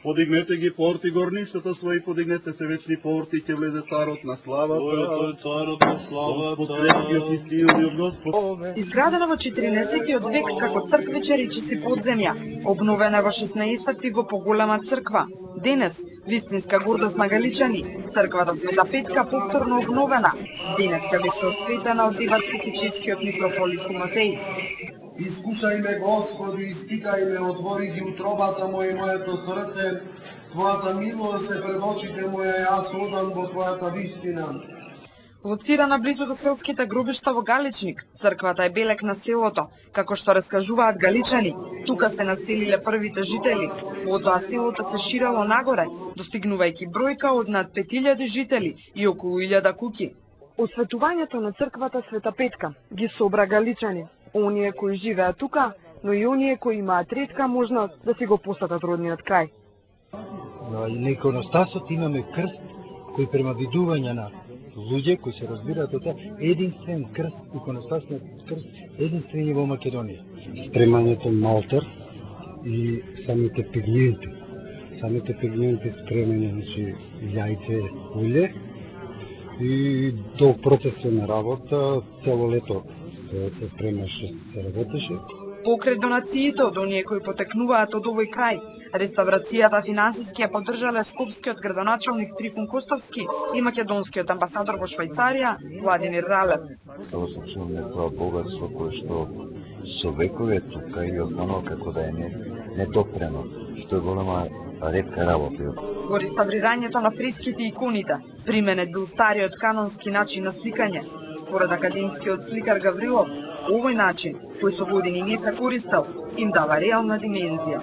Подигнете ги порти горништата своји, подигнете се вечни порти, ќе влезе царот на славата. Тој царот на славата. Господ крепкиот и силниот Господ. Изградена во 14-тиот век како црквиче речиси подземја, обновена во 16-ти во поголема црква. Денес, вистинска гордост на галичани, црквата Света Петка повторно обновена. Денес ќе беше осветена од Дивац-Кичевскиот митрополит Тимотеј. Искушај ме, Господи, испитај ме, отвори ги утробата моја и моето срце, Твојата милост се пред очите моја, јас одам во Твојата вистина. Лоцирана близу до селските гробишта во Галичник, црквата е белек на селото, како што раскажуваат галичани. Тука се населиле првите жители, потоа селото се ширало нагоре, достигнувајќи бројка од над 5000 жители и околу 1000 куќи. Осветувањето на црквата Света Петка ги собра галичани, оние кои живеат тука, но и оние кои имаат ретка можност да си го посетат родниот крај. На иконостасот имаме крст кој према видување на луѓе кои се разбираат од тоа, единствен крст, иконостасниот крст, единствен во Македонија. Спремањето малтер и самите пигменти. Самите пигменти спремање, значи јајце, улје и долг процес на работа, цело лето се спремаше, се работеше. Покрај донациите од оние кои потекнуваат од овој крај, реставрацијата финансиски ја поддржале скопскиот градоначалник Трифун Костовски и македонскиот амбасадор во Швајцарија Владимир Ралев. Осочуваме тоа богатство кое што со векове тука и останало како да е недопрено, што е голема ретка работа. Во реставрирањето на фреските и иконите, применет бил стариот канонски начин на сликање. Според академскиот сликар Гаврилов, овој начин, кој со години не се користел, им дава реална димензија.